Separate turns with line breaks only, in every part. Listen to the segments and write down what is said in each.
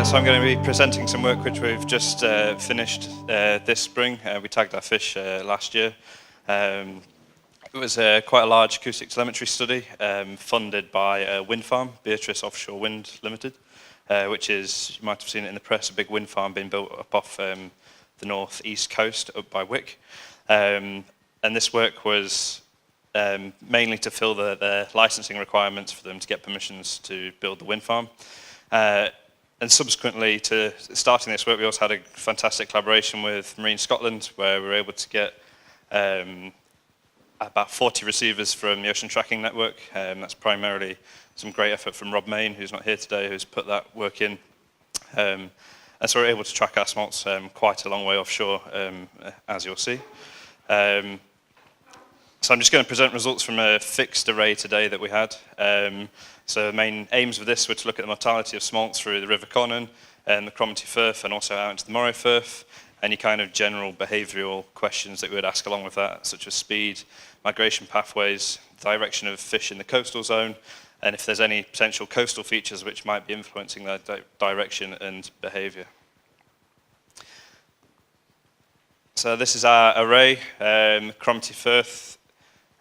So I'm going to be presenting some work which we've just finished this spring. We tagged our fish last year. It was quite a large acoustic telemetry study funded by a wind farm, Beatrice Offshore Wind Limited, which is, you might have seen it in the press, a big wind farm being built up off the north-east coast up by Wick. And this work was mainly to fill the licensing requirements for them to get permissions to build the wind farm. And subsequently to starting this work, we also had a fantastic collaboration with Marine Scotland, where we were able to get about 40 receivers from the Ocean Tracking Network. That's primarily some great effort from Rob Main, who's not here today, who's put that work in. And so we're able to track our smolts quite a long way offshore, as you'll see. So I'm just going to present results from a fixed array today that we had. So the main aims of this were to look at the mortality of smolts through the River Conan and the Moray Firth, and also out into the Moray Firth. Any kind of general behavioural questions that we would ask along with that, such as speed, migration pathways, direction of fish in the coastal zone, and if there's any potential coastal features which might be influencing their direction and behaviour. So this is our array. Moray Firth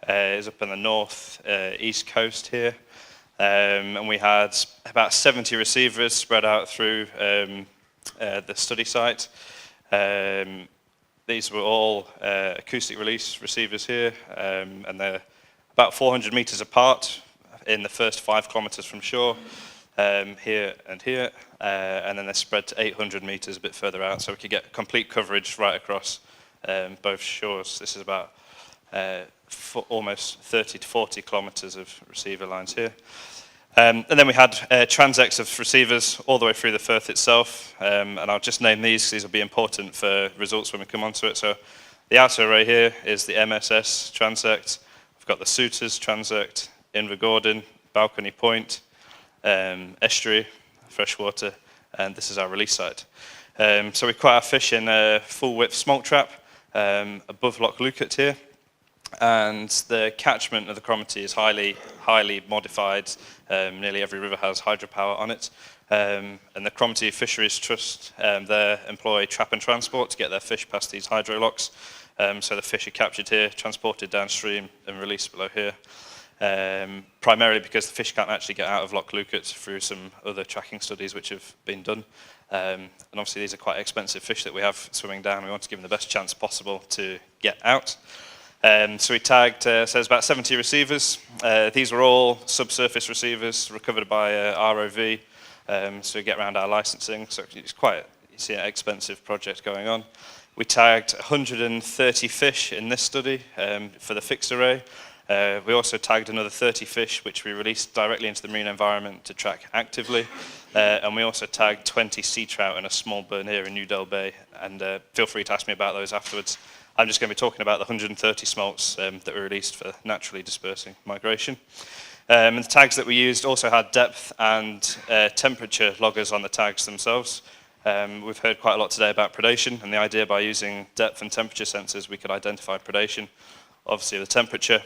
is up on the north east coast here. And we had about 70 receivers spread out through the study site. These were all acoustic release receivers here, and they're about 400 meters apart in the first 5 kilometers from shore, here and here, and then they're spread to 800 meters a bit further out, so we could get complete coverage right across both shores. This is about almost 30 to 40 kilometers of receiver lines here. And then we had transects of receivers all the way through the Firth itself, and I'll just name these. These will be important for results when we come onto it. So the outer array here is the MSS transect. We've got the Suitors transect, Invergordon, Balcony Point, Estuarine, Freshwater, and this is our release site. So we caught our fish in a full width smolt trap above Loch Lookout here. And the catchment of the Cromarty is highly modified. Nearly every river has hydropower on it. And the Cromarty Fisheries Trust, they employ trap and transport to get their fish past these hydro locks. So the fish are captured here, transported downstream and released below here. Primarily because the fish can't actually get out of Loch Lookout through some other tracking studies which have been done. And obviously these are quite expensive fish that we have swimming down. We want to give them the best chance possible to get out. So we tagged, so there's about 70 receivers. These were all subsurface receivers recovered by ROV, so we get around our licensing. So it's quite, you see, an expensive project going on. We tagged 130 fish in this study for the fixed array. We also tagged another 30 fish, which we released directly into the marine environment to track actively. And we also tagged 20 sea trout and a small bernier in Newdale Bay. And feel free to ask me about those afterwards. I'm just going to be talking about the 130 smolts that were released for naturally dispersing migration. And the tags that we used also had depth and temperature loggers on the tags themselves. We've heard quite a lot today about predation, and the idea by using depth and temperature sensors, we could identify predation. Obviously the temperature,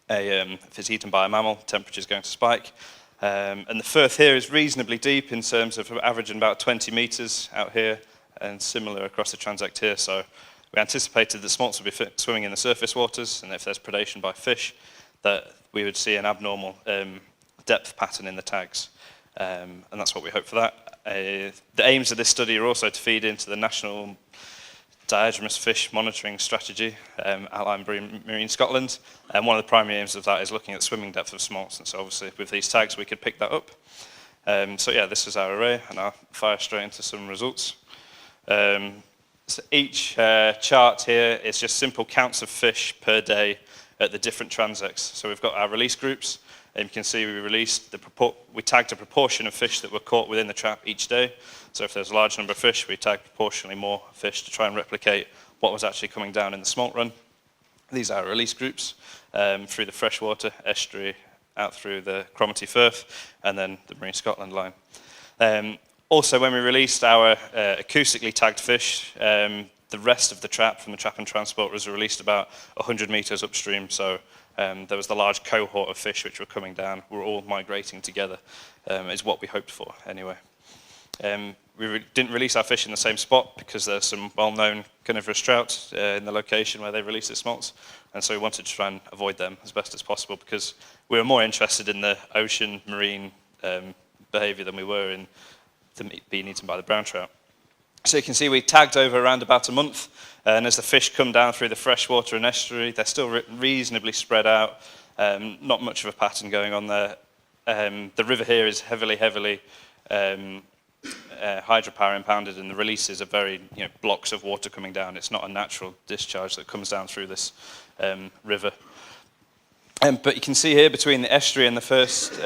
if it's eaten by a mammal, temperature is going to spike. And the Firth here is reasonably deep in terms of averaging about 20 meters out here, and similar across the transect here. So we anticipated that smolts would be swimming in the surface waters, and if there's predation by fish, that we would see an abnormal depth pattern in the tags. And that's what we hope for that. The aims of this study are also to feed into the National Diadromous Fish Monitoring Strategy outlined by Marine Scotland. And one of the primary aims of that is looking at swimming depth of smolts. And so obviously with these tags, we could pick that up. So yeah, this is our array, and I'll fire straight into some results. So each chart here is just simple counts of fish per day at the different transects. So we've got our release groups, and you can see we tagged a proportion of fish that were caught within the trap each day. So if there's a large number of fish, we tagged proportionally more fish to try and replicate what was actually coming down in the smolt run. These are our release groups through the freshwater, estuary, out through the Moray Firth, and then the Marine Scotland line. Also, when we released our acoustically tagged fish, the rest of the trap from the trap and transport was released about 100 meters upstream. So there was the large cohort of fish which were coming down. We're all migrating together, is what we hoped for anyway. We didn't release our fish in the same spot because there's some well-known carnivorous trout in the location where they release the smolts, and so we wanted to try and avoid them as best as possible because we were more interested in the ocean marine behaviour than we were in being eaten by the brown trout. So you can see we tagged over around about a month, and as the fish come down through the freshwater and estuary, they're still reasonably spread out, not much of a pattern going on there. The river here is heavily hydropower impounded, and the releases are very, blocks of water coming down. It's not a natural discharge that comes down through this river. But you can see here between the estuary and the first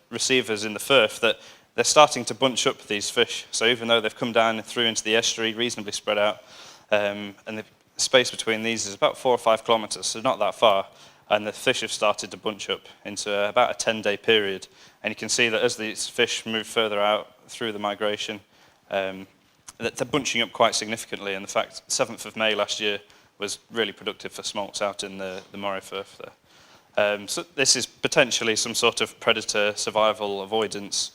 receivers in the Firth that they're starting to bunch up these fish. So even though they've come down through into the estuary, reasonably spread out, and the space between these is about 4 or 5 kilometres, so not that far, and the fish have started to bunch up into about a 10-day period. And you can see that as these fish move further out through the migration, that they're bunching up quite significantly. And the fact 7th of May last year was really productive for smolts out in the Moray Firth there. So this is potentially some sort of predator survival avoidance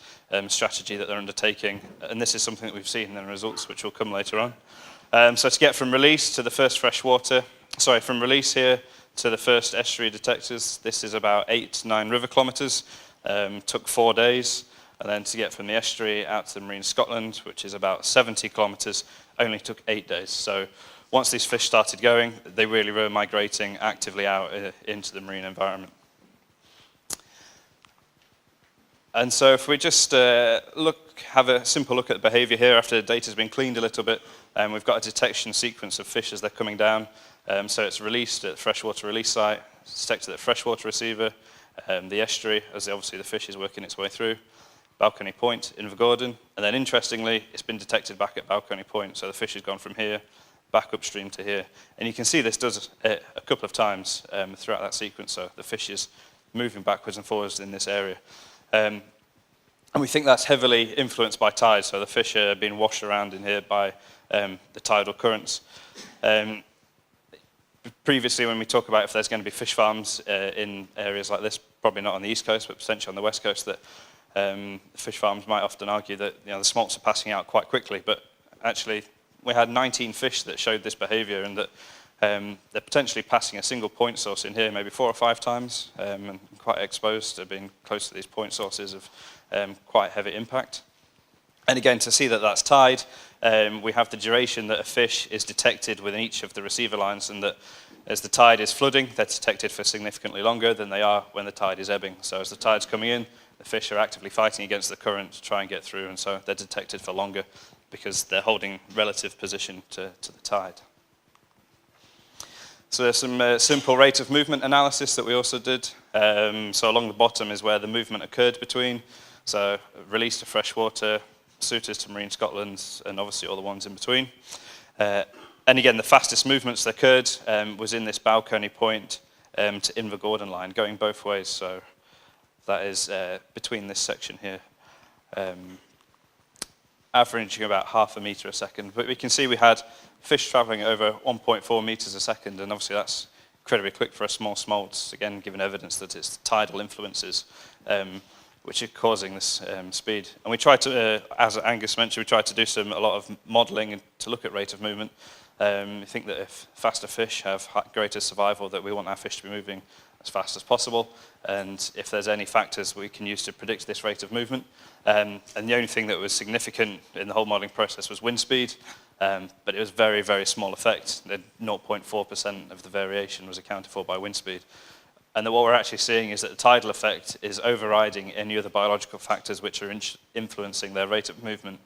strategy that they're undertaking, and this is something that we've seen in the results, which will come later on. So to get from release to the first from release here to the first estuary detectors, this is about 8-9 river kilometres. Took 4 days, and then to get from the estuary out to the marine Scotland, which is about 70 kilometres, only took 8 days. So once these fish started going, they really were migrating actively out into the marine environment. And so if we just have a simple look at the behaviour here after the data's been cleaned a little bit, we've got a detection sequence of fish as they're coming down. So it's released at the freshwater release site, it's detected at the freshwater receiver, the estuary, as obviously the fish is working its way through, Balcony Point, Invergordon, and then interestingly, it's been detected back at Balcony Point, so the fish has gone from here, back upstream to here. And you can see this does a couple of times throughout that sequence, so the fish is moving backwards and forwards in this area. And we think that's heavily influenced by tide, so the fish are being washed around in here by the tidal currents. Previously, when we talk about if there's going to be fish farms in areas like this, probably not on the east coast, but potentially on the west coast, that fish farms might often argue that the smolts are passing out quite quickly. But actually, we had 19 fish that showed this behaviour, and that they're potentially passing a single point source in here maybe 4 or 5 times, and quite exposed to being close to these point sources of quite heavy impact. And again, to see that that's tide, we have the duration that a fish is detected within each of the receiver lines, and that as the tide is flooding, they're detected for significantly longer than they are when the tide is ebbing. So as the tide's coming in, the fish are actively fighting against the current to try and get through, and so they're detected for longer because they're holding relative position to the tide. So there's some simple rate of movement analysis that we also did. So along the bottom is where the movement occurred between. So release to freshwater, suitors to marine Scotland, and obviously all the ones in between. And again, the fastest movements that occurred was in this Balcony Point to Invergordon line, going both ways. So that is between this section here, averaging about half a metre a second. But we can see we had fish travelling at over 1.4 metres a second, and obviously that's incredibly quick for a small smolts, again, given evidence that it's tidal influences which are causing this speed. And we tried to, as Angus mentioned, we tried to do a lot of modelling to look at rate of movement. We think that if faster fish have greater survival, that we want our fish to be moving as fast as possible, and if there's any factors we can use to predict this rate of movement. And the only thing that was significant in the whole modelling process was wind speed, but it was very, very small effect. 0.4% of the variation was accounted for by wind speed. And what we're actually seeing is that the tidal effect is overriding any other biological factors which are influencing their rate of movement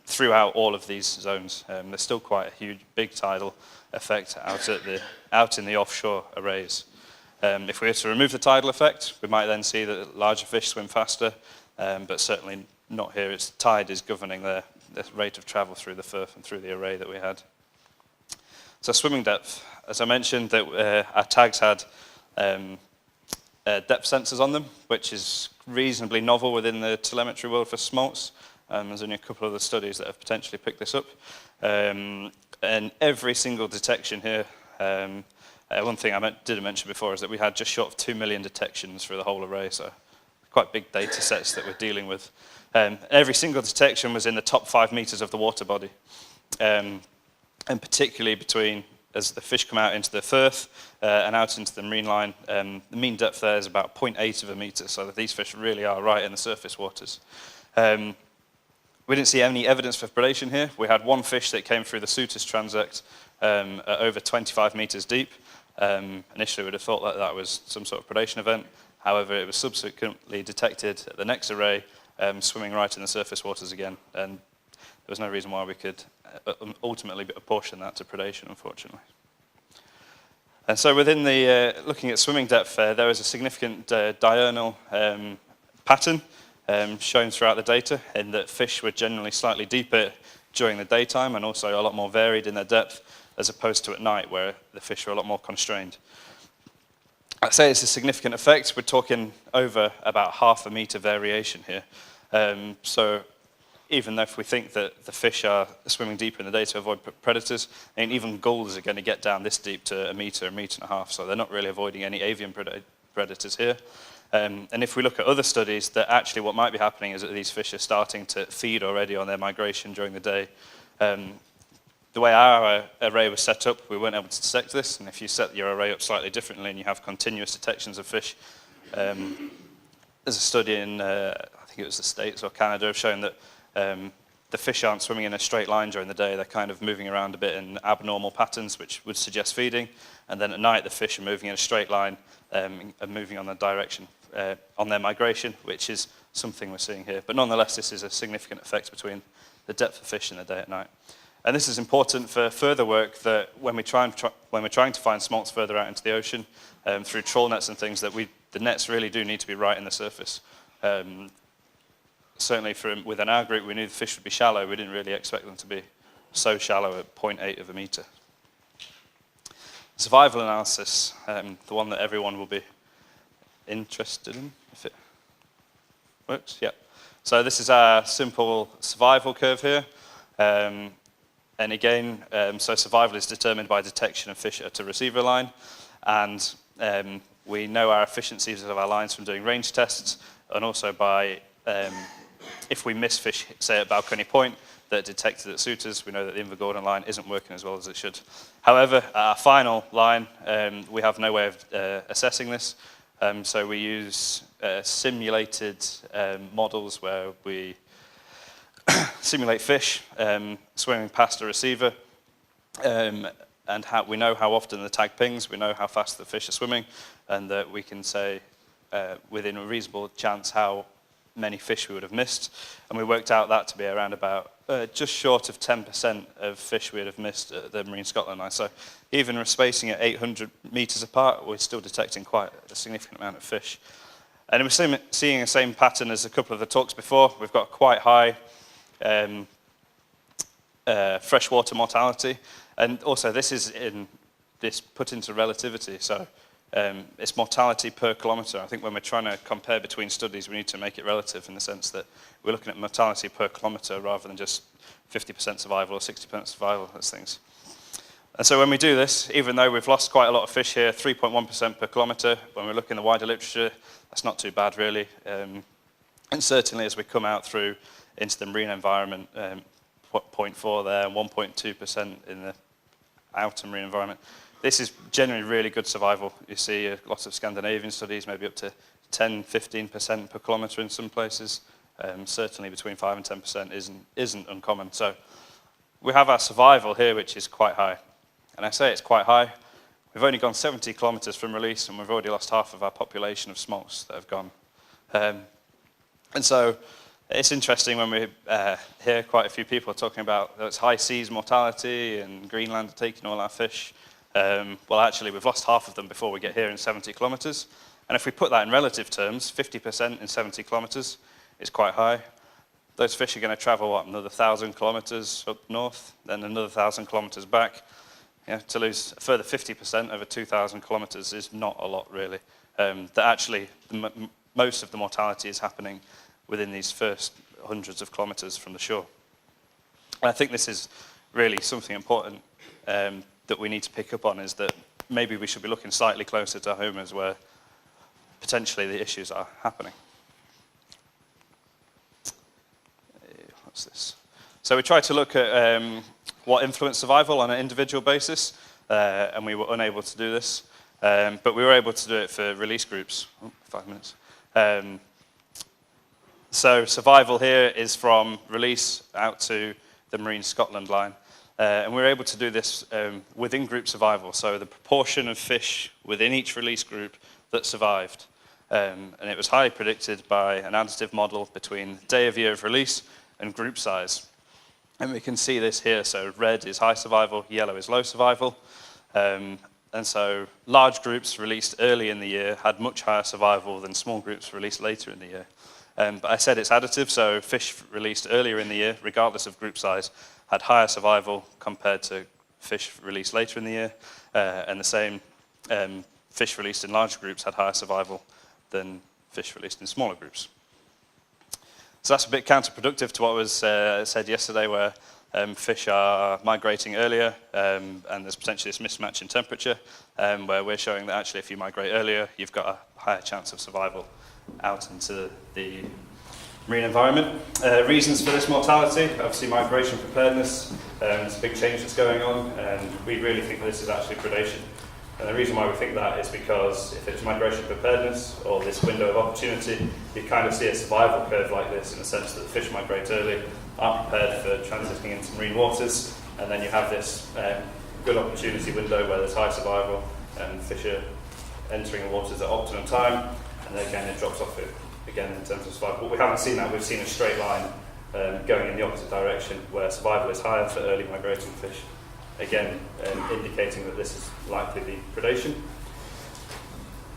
throughout all of these zones. There's still quite a huge, big tidal effect out in the offshore arrays. If we were to remove the tidal effect, we might then see that larger fish swim faster, but certainly not here. It's tide is governing the rate of travel through the Firth and through the array that we had. So swimming depth, as I mentioned, that our tags had depth sensors on them, which is reasonably novel within the telemetry world for smolts. There's only a couple of the studies that have potentially picked this up. And every single detection here, one thing I didn't mention before is that we had just short of 2 million detections for the whole array, so quite big data sets that we're dealing with. Every single detection was in the top 5 meters of the water body, and particularly between, as the fish come out into the Firth and out into the marine line, the mean depth there is about 0.8 of a meter, so that these fish really are right in the surface waters. We didn't see any evidence for predation here. We had one fish that came through the Suitors transect at over 25 meters deep. Initially, we'd have thought that that was some sort of predation event. However, it was subsequently detected at the next array, swimming right in the surface waters again. And there was no reason why we could ultimately apportion that to predation, unfortunately. And so within the, looking at swimming depth there was a significant diurnal pattern shown throughout the data, in that fish were generally slightly deeper during the daytime and also a lot more varied in their depth, as opposed to at night, where the fish are a lot more constrained. I'd say it's a significant effect. We're talking over about half a meter variation here. So even though if we think that the fish are swimming deeper in the day to avoid predators, and even gulls are going to get down this deep to a meter and a half, so they're not really avoiding any avian predators here. And if we look at other studies, that actually what might be happening is that these fish are starting to feed already on their migration during the day. The way our array was set up, we weren't able to detect this, and if you set your array up slightly differently and you have continuous detections of fish, there's a study in, I think it was the States or Canada, have shown that the fish aren't swimming in a straight line during the day. They're kind of moving around a bit in abnormal patterns, which would suggest feeding, and then at night the fish are moving in a straight line and moving on the direction, on their migration, which is something we're seeing here. But nonetheless, this is a significant effect between the depth of fish in the day and night. And this is important for further work, that when we're trying to find smolts further out into the ocean, through trawl nets and things, that the nets really do need to be right in the surface. Certainly within our group, we knew the fish would be shallow. We didn't really expect them to be so shallow at 0.8 of a meter. Survival analysis, the one that everyone will be interested in, if it works, yeah. So this is our simple survival curve here. And again, so survival is determined by detection of fish at a receiver line, and we know our efficiencies of our lines from doing range tests, and also by, if we miss fish, say at Balcony Point, that are detected at Suitors, we know that the Invergordon line isn't working as well as it should. However, at our final line, we have no way of assessing this, so we use simulated models where we simulate fish swimming past a receiver, and we know how often the tag pings, we know how fast the fish are swimming, and that we can say within a reasonable chance how many fish we would have missed. And we worked out that to be around about just short of 10% of fish we would have missed at the Marine Scotland line. So even with spacing at 800 meters apart, we're still detecting quite a significant amount of fish. And we're seeing the same pattern as a couple of the talks before. We've got quite high freshwater mortality, and also this is put into relativity, so it's mortality per kilometre. I think when we're trying to compare between studies, we need to make it relative in the sense that we're looking at mortality per kilometre rather than just 50% survival or 60% survival as things. And so when we do this, even though we've lost quite a lot of fish here, 3.1% per kilometre, when we look in the wider literature, that's not too bad really. And certainly as we come out through into the marine environment, 0.4 there, 1.2% in the outer marine environment. This is generally really good survival. You see lots of Scandinavian studies, maybe up to 10, 15% per kilometre in some places. Certainly between 5 and 10% isn't uncommon. So we have our survival here, which is quite high. And I say it's quite high. We've only gone 70 kilometres from release, and we've already lost half of our population of smolts that have gone. And so it's interesting when we hear quite a few people talking about it's high seas mortality and Greenland are taking all our fish. Well, actually, we've lost half of them before we get here in 70 kilometres. And if we put that in relative terms, 50% in 70 kilometres is quite high. Those fish are going to travel, what, another 1,000 kilometres up north, then another 1,000 kilometres back. Yeah, to lose a further 50% over 2,000 kilometres is not a lot, really. That actually, most of the mortality is happening within these first hundreds of kilometres from the shore. And I think this is really something important that we need to pick up on, is that maybe we should be looking slightly closer to home as where potentially the issues are happening. what's this? So we tried to look at what influenced survival on an individual basis, and we were unable to do this. But we were able to do it for release groups. 5 minutes. So survival here is from release out to the Marine Scotland line. And we were able to do this within group survival, so the proportion of fish within each release group that survived. And it was highly predicted by an additive model between day of year of release and group size. And we can see this here, so red is high survival, yellow is low survival. And so large groups released early in the year had much higher survival than small groups released later in the year. But I said it's additive, so fish released earlier in the year, regardless of group size, had higher survival compared to fish released later in the year. And the same, fish released in large groups had higher survival than fish released in smaller groups. So that's a bit counterproductive to what was said yesterday, where fish are migrating earlier, and there's potentially this mismatch in temperature, where we're showing that actually if you migrate earlier, you've got a higher chance of survival out into the marine environment. Reasons for this mortality, obviously migration preparedness, there's a big change that's going on, and we really think this is actually predation. And the reason why we think that is because if it's migration preparedness, or this window of opportunity, you kind of see a survival curve like this, in the sense that the fish migrate early, aren't prepared for transiting into marine waters, and then you have this good opportunity window where there's high survival, and fish are entering the waters at optimum time, and then again it drops off it again in terms of survival. But we haven't seen that. We've seen a straight line going in the opposite direction, where survival is higher for early migrating fish, again indicating that this is likely to be predation.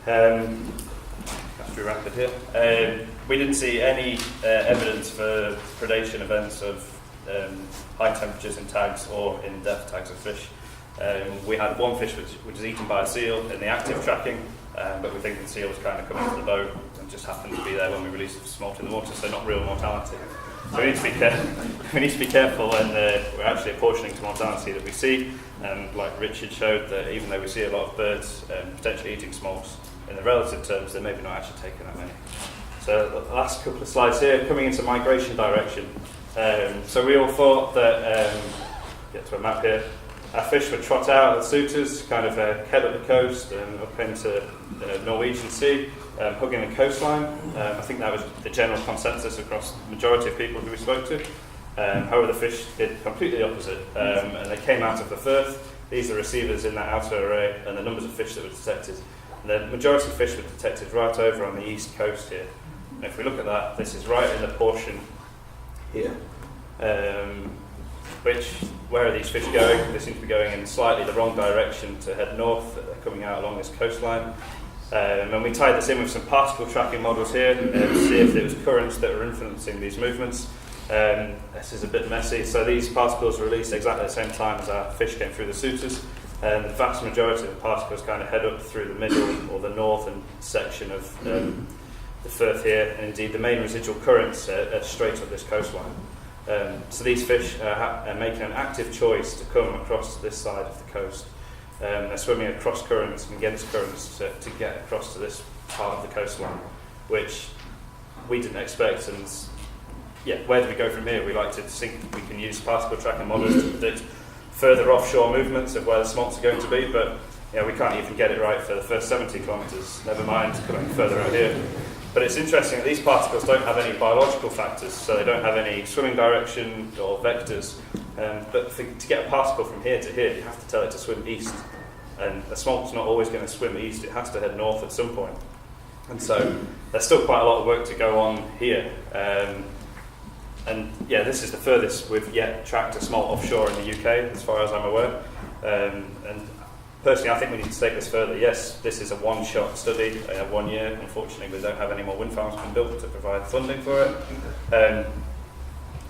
Have to be rapid here. We didn't see any evidence for predation events of high temperatures in tags or in depth tags of fish. We had one fish which was eaten by a seal in the active tracking, but we think the seal was kind of coming to the boat and just happened to be there when we released the smolt in the water, so not real mortality. So we need to be careful when we're actually apportioning to mortality that we see. Like Richard showed, that even though we see a lot of birds potentially eating smolts, in the relative terms, they're maybe not actually taking that many. So the last couple of slides here, coming into migration direction. So we all thought that, get to a map here, our fish would trot out at the suitors, kind of head up the coast and up into the Norwegian Sea, hugging the coastline. I think that was the general consensus across the majority of people who we spoke to. However, the fish did completely the opposite, and they came out of the Firth. These are receivers in that outer array, and the numbers of fish that were detected. And the majority of fish were detected right over on the east coast here. And if we look at that, this is right in the portion here. Where are these fish going? They seem to be going in slightly the wrong direction to head north, coming out along this coastline. And we tied this in with some particle tracking models here to see if there was currents that were influencing these movements. This is a bit messy. So these particles were released exactly at the same time as our fish came through the suitors. And the vast majority of the particles kind of head up through the middle or the northern section of the Firth here. And indeed, the main residual currents are straight up this coastline. So these fish are making an active choice to come across to this side of the coast. They're swimming across currents and against currents to get across to this part of the coastline, which we didn't expect. And yeah, where do we go from here? We like to think we can use particle tracking models to predict further offshore movements of where the smolts are going to be, but we can't even get it right for the first 70 kilometres, never mind coming further out here. But it's interesting that these particles don't have any biological factors, so they don't have any swimming direction or vectors. But to get a particle from here to here, you have to tell it to swim east. And a smolt's not always going to swim east, it has to head north at some point. And so there's still quite a lot of work to go on here. And yeah, this is the furthest we've yet tracked a smolt offshore in the UK, as far as I'm aware. And personally, I think we need to take this further. Yes, this is a one-shot study, 1 year. Unfortunately, we don't have any more wind farms being built to provide funding for it.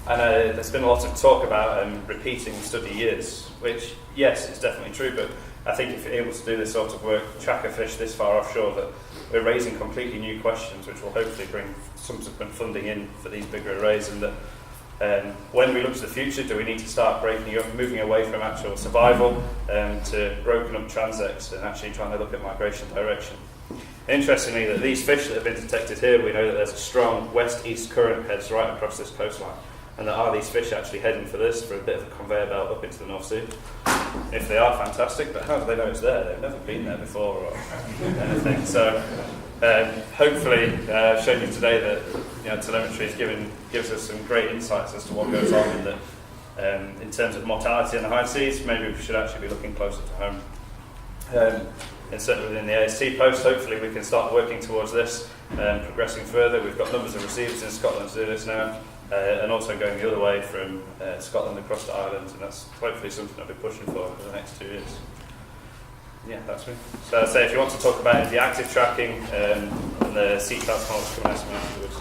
And there's been a lot of talk about repeating study years, which, yes, it's definitely true, but I think if you're able to do this sort of work, track a fish this far offshore, that we're raising completely new questions, which will hopefully bring subsequent funding in for these bigger arrays. And that when we look to the future, do we need to start moving away from actual survival to broken up transects and actually trying to look at migration direction? Interestingly, that these fish that have been detected here, we know that there's a strong west-east current heads right across this coastline. and that are these fish actually heading for this, for a bit of a conveyor belt up into the North Sea? If they are, fantastic, but how do they know it's there? They've never been there before or anything. So hopefully showed you today that telemetry gives us some great insights as to what goes on, and that in terms of mortality in the high seas, maybe we should actually be looking closer to home. And certainly within the AST post, hopefully we can start working towards this, progressing further. We've got numbers of receivers in Scotland to do this now, and also going the other way from Scotland across to Ireland, and that's hopefully something I'll be pushing for the next 2 years. Yeah, that's me. So I'd say if you want to talk about the active tracking and the sea cloud smolts, come and ask me afterwards.